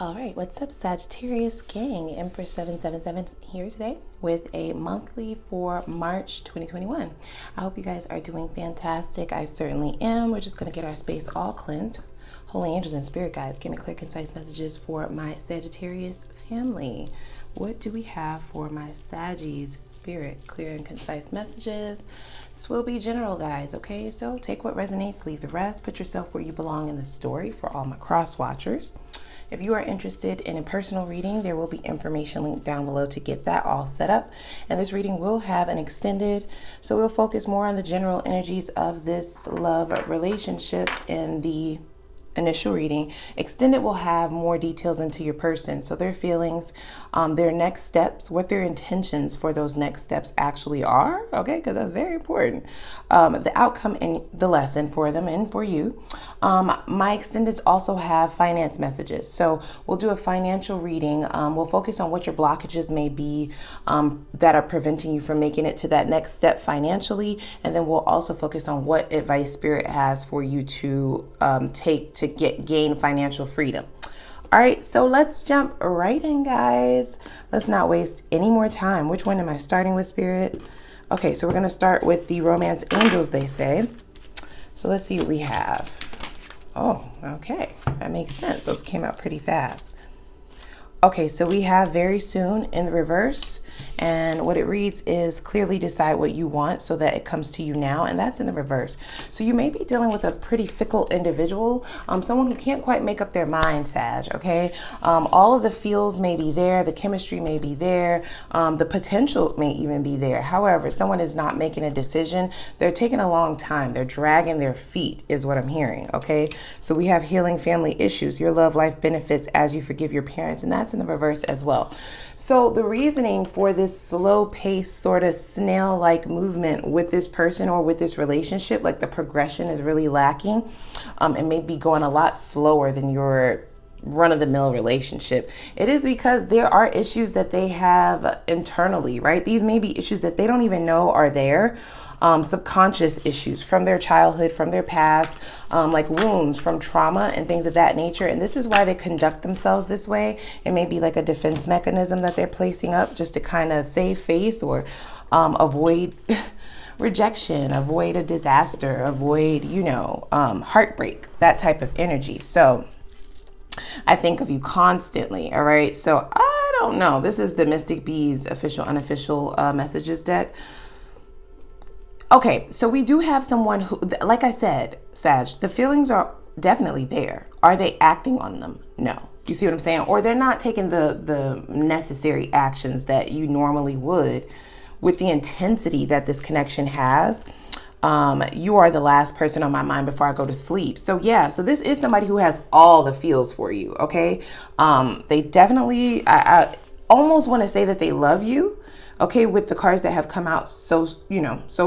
All right, what's up, Sagittarius gang? Empress 777 here today with a monthly for March 2021. I hope you guys are doing fantastic. I certainly am. We're just going to get our space all cleansed. Holy angels and spirit guides, give me clear, concise messages for my Sagittarius family. What do we have for my Saggies spirit? Clear and concise messages. This will be general, guys, okay? So take what resonates, leave the rest. Put yourself where you belong in the story for all my cross watchers. If you are interested in a personal reading, there will be information linked down below to get that all set up. And this reading will have an extended, so we'll focus more on the general energies of this love relationship in the initial reading. Extended will have more details into your person, so their feelings, their next steps, what their intentions for those next steps actually are, okay, because that's very important. The outcome and the lesson for them and for you. My extendeds also have finance messages, so we'll do a financial reading. We'll focus on what your blockages may be that are preventing you from making it to that next step financially, and then we'll also focus on what advice spirit has for you to take to gain financial freedom. All right, so let's jump right in, guys. Let's not waste any more time. Which one am I starting with, spirit? Okay, so we're going to start with the romance angels, they say. So let's see what we have. Oh, okay, that makes sense. Those came out pretty fast. Okay, so we have very soon in the reverse, and what it reads is clearly decide what you want so that it comes to you now, and that's in the reverse. So you may be dealing with a pretty fickle individual, someone who can't quite make up their mind, Sag, okay? All of the feels may be there, the chemistry may be there, the potential may even be there. However, someone is not making a decision. They're taking a long time. They're dragging their feet is what I'm hearing, okay? So we have healing family issues. Your love life benefits as you forgive your parents, and that's in the reverse as well. So the reasoning for this slow pace sort of snail-like movement with this person or with this relationship, like the progression is really lacking, and maybe going a lot slower than your run-of-the-mill relationship. It is because there are issues that they have internally, right? These may be issues that they don't even know are there. Subconscious issues from their childhood, from their past, like wounds from trauma and things of that nature. And this is why they conduct themselves this way. It may be like a defense mechanism that they're placing up just to kind of save face or avoid rejection, avoid a disaster, avoid, heartbreak, that type of energy. So I think of you constantly, all right? So I don't know. This is the Mystic Bees official, unofficial messages deck. Okay, so we do have someone who, like I said, Sag, the feelings are definitely there. Are they acting on them? No. You see what I'm saying? Or they're not taking the necessary actions that you normally would with the intensity that this connection has. You are the last person on my mind before I go to sleep. So yeah, so this is somebody who has all the feels for you, okay? They definitely, I almost want to say that they love you. Okay, with the cards that have come out so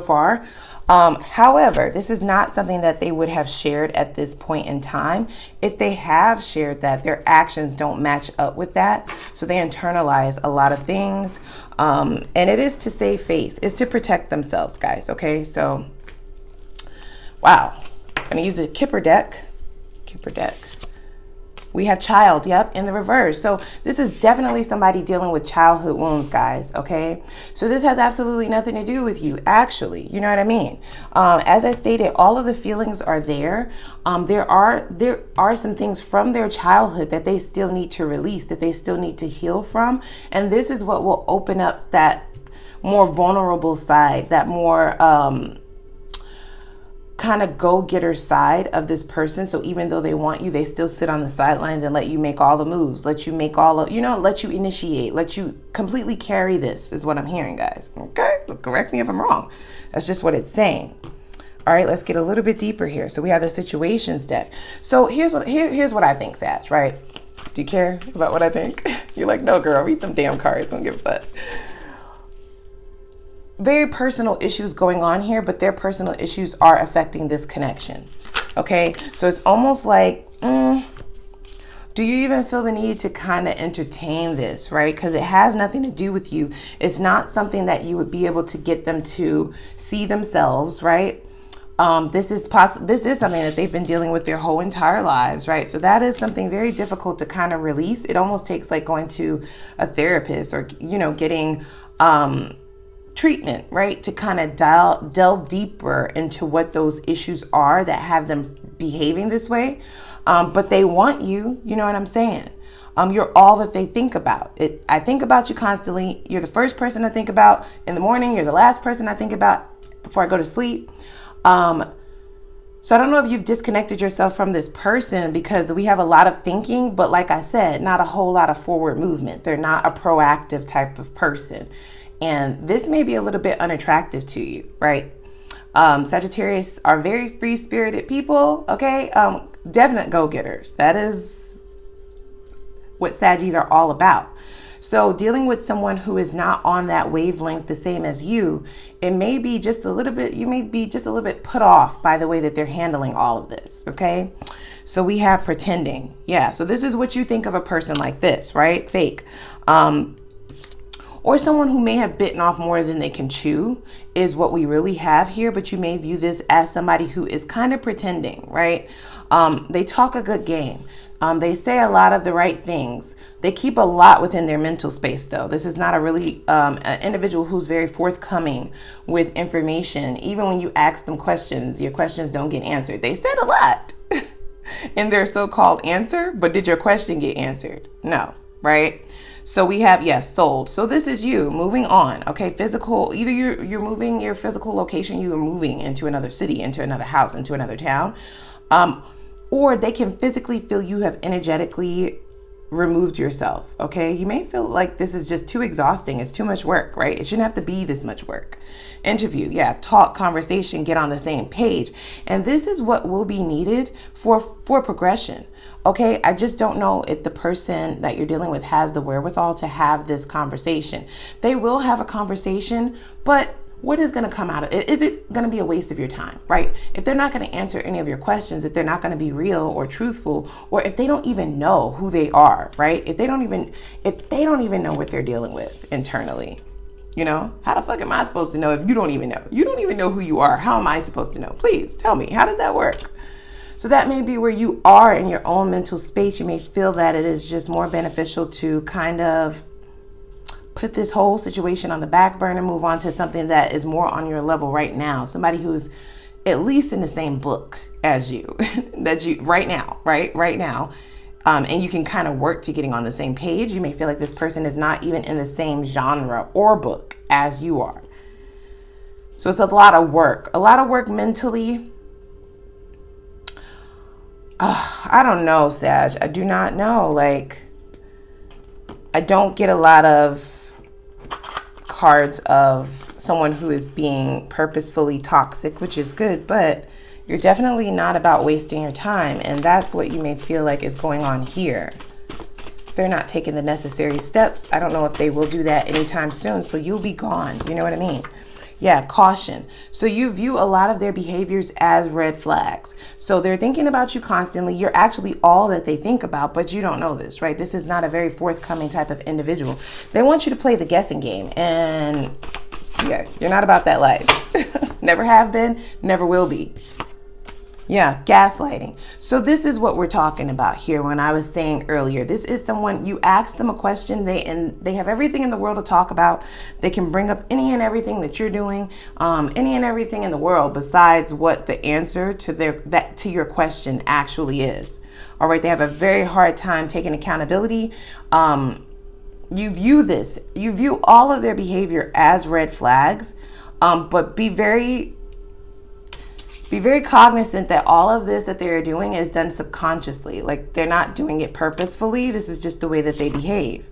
far. However, this is not something that they would have shared at this point in time. If they have shared that, their actions don't match up with that. So they internalize a lot of things. And it is to save face. It's to protect themselves, guys. Okay, so, wow. I'm going to use a Kipper deck. We have child, yep, in the reverse. So this is definitely somebody dealing with childhood wounds, guys, okay? So this has absolutely nothing to do with you, actually. You know what I mean? As I stated, all of the feelings are there. There are some things from their childhood that they still need to release, that they still need to heal from. And this is what will open up that more vulnerable side, that more kind of go-getter side of this person. So even though they want you, they still sit on the sidelines and let you make all the moves, let you make all of, let you initiate, let you completely carry this is what I'm hearing, guys. Okay, correct me if I'm wrong. That's just what it's saying. All right, let's get a little bit deeper here. So we have the situations deck. So here's what I think, Sag, right? Do you care about what I think? You're like, no, girl, read them damn cards. Don't give a fuck. Very personal issues going on here, but their personal issues are affecting this connection. Okay, so it's almost like, do you even feel the need to kind of entertain this, right? Because it has nothing to do with you. It's not something that you would be able to get them to see themselves, right? This is something that they've been dealing with their whole entire lives, right? So that is something very difficult to kind of release. It almost takes like going to a therapist or, you know, getting treatment, right? To kind of delve deeper into what those issues are that have them behaving this way. But they want you, you know what I'm saying? You're all that they think about. I think about you constantly. You're the first person I think about in the morning. You're the last person I think about before I go to sleep. So I don't know if you've disconnected yourself from this person, because we have a lot of thinking, but like I said, not a whole lot of forward movement. They're not a proactive type of person. And this may be a little bit unattractive to you, right? Sagittarius are very free-spirited people, okay? Definite go-getters. That is what Saggies are all about. So dealing with someone who is not on that wavelength the same as you, it may be just a little bit, you may be just a little bit put off by the way that they're handling all of this, okay? So we have pretending. Yeah, so this is what you think of a person like this, right? Fake. Or someone who may have bitten off more than they can chew is what we really have here, but you may view this as somebody who is kind of pretending, right? They talk a good game. They say a lot of the right things. They keep a lot within their mental space, though. This is not a really an individual who's very forthcoming with information. Even when you ask them questions, your questions don't get answered. They said a lot in their so-called answer, but did your question get answered? No, right? So we have, yes, sold. So this is you moving on, okay? Physical, either you're moving your physical location, you are moving into another city, into another house, into another town, or they can physically feel you have energetically removed yourself, okay? You may feel like this is just too exhausting. It's too much work, right? It shouldn't have to be this much work. Interview, yeah, talk, conversation, get on the same page. And this is what will be needed for progression, okay? I just don't know if the person that you're dealing with has the wherewithal to have this conversation. They will have a conversation, but what is going to come out of it? Is it going to be a waste of your time, right? If they're not going to answer any of your questions, if they're not going to be real or truthful, or if they don't even know who they are, right? If they don't even know what they're dealing with internally, you know, how the fuck am I supposed to know if you don't even know? You don't even know who you are. How am I supposed to know? Please tell me, how does that work? So that may be where you are in your own mental space. You may feel that it is just more beneficial to kind of put this whole situation on the back burner, move on to something that is more on your level right now. Somebody who's at least in the same book as you, right now. And you can kind of work to getting on the same page. You may feel like this person is not even in the same genre or book as you are. So it's a lot of work mentally. I don't know, Sag. I do not know. Like, I don't get a lot of cards of someone who is being purposefully toxic, which is good, but you're definitely not about wasting your time. And that's what you may feel like is going on here. They're not taking the necessary steps. I don't know if they will do that anytime soon. So you'll be gone. You know what I mean? Yeah, caution. So you view a lot of their behaviors as red flags. So they're thinking about you constantly. You're actually all that they think about, but you don't know this, right? This is not a very forthcoming type of individual. They want you to play the guessing game, and yeah, you're not about that life. Never have been, never will be. Yeah, gaslighting. So this is what we're talking about here. When I was saying earlier, this is someone, you ask them a question, they have everything in the world to talk about. They can bring up any and everything that you're doing, any and everything in the world besides what the answer to your question actually is. All right, they have a very hard time taking accountability. You view all of their behavior as red flags, but be very cognizant that all of this that they're doing is done subconsciously. Like, they're not doing it purposefully. This is just the way that they behave.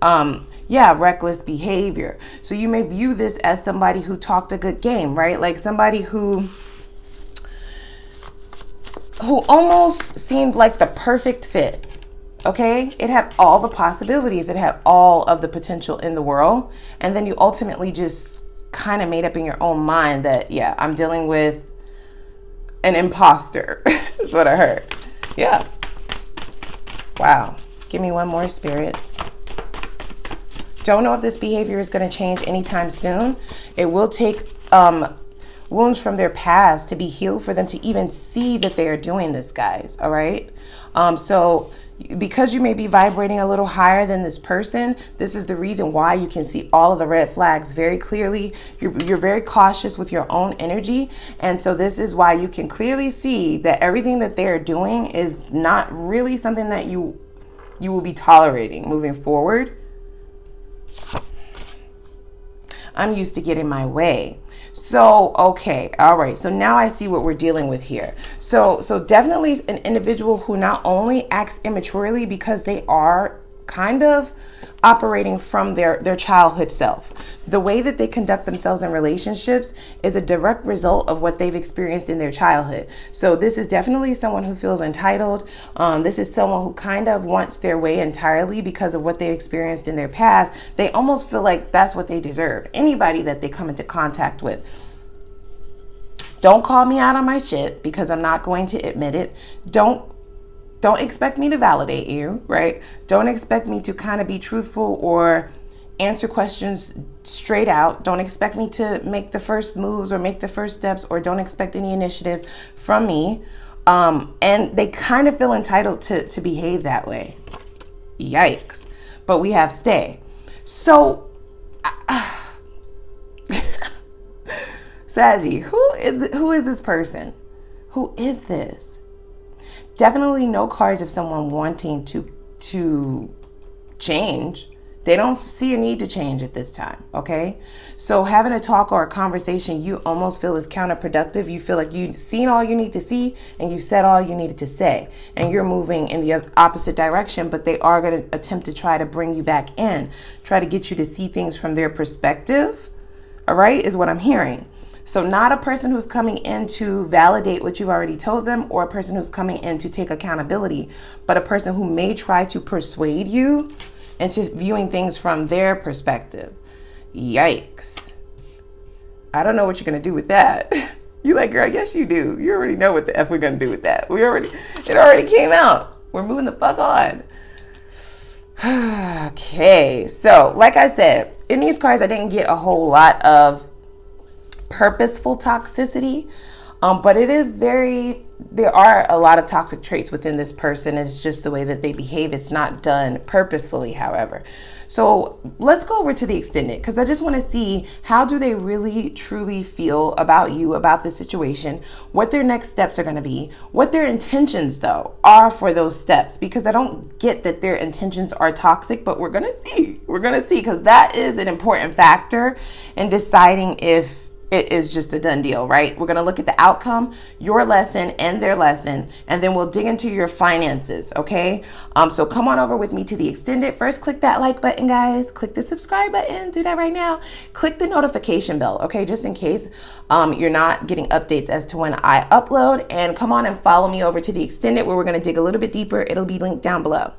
Yeah, reckless behavior. So you may view this as somebody who talked a good game, right? Like somebody who almost seemed like the perfect fit. Okay, it had all the possibilities. It had all of the potential in the world. And then you ultimately just kind of made up in your own mind that, yeah, I'm dealing with an imposter. That's what I heard. Yeah. Wow. Give me one more, Spirit. Don't know if this behavior is going to change anytime soon. It will take wounds from their past to be healed for them to even see that they are doing this, guys. All right. So because you may be vibrating a little higher than this person, this is the reason why you can see all of the red flags very clearly. You're very cautious with your own energy. And so this is why you can clearly see that everything that they're doing is not really something that you will be tolerating moving forward. I'm used to getting my way. So, okay, all right. So now I see what we're dealing with here. So definitely an individual who not only acts immaturely because they are kind of operating from their childhood self. The way that they conduct themselves in relationships is a direct result of what they've experienced in their childhood. So this is definitely someone who feels entitled. This is someone who kind of wants their way entirely because of what they experienced in their past. They almost feel like that's what they deserve. Anybody that they come into contact with. Don't call me out on my shit because I'm not going to admit it. Don't expect me to validate you, right? Don't expect me to kind of be truthful or answer questions straight out. Don't expect me to make the first moves or make the first steps, or don't expect any initiative from me. And they kind of feel entitled to behave that way. Yikes. But we have stay. So, Saggy, who is this person? Who is this? Definitely no cards of someone wanting to change. They don't see a need to change at this time, okay? So having a talk or a conversation you almost feel is counterproductive. You feel like you've seen all you need to see and you've said all you needed to say. And you're moving in the opposite direction, but they are going to attempt to try to bring you back in. Try to get you to see things from their perspective, all right, is what I'm hearing. So not a person who's coming in to validate what you've already told them, or a person who's coming in to take accountability, but a person who may try to persuade you into viewing things from their perspective. Yikes. I don't know what you're going to do with that. You like, girl, yes you do. You already know what the F we're going to do with that. It already came out. We're moving the fuck on. Okay. So like I said, in these cards, I didn't get a whole lot of purposeful toxicity, but there are a lot of toxic traits within this person. It's just the way that they behave. It's not done purposefully, however. So let's go over to the extended, because I just want to see how do they really truly feel about you, about the situation, what their next steps are going to be, what their intentions though are for those steps, because I don't get that their intentions are toxic, but we're going to see, because that is an important factor in deciding if it is just a done deal, right? We're going to look at the outcome, your lesson and their lesson, and then we'll dig into your finances, okay? So come on over with me to the extended. First, click that like button, guys. Click the subscribe button. Do that right now. Click the notification bell, okay? Just in case you're not getting updates as to when I upload. And come on and follow me over to the extended, where we're going to dig a little bit deeper. It'll be linked down below.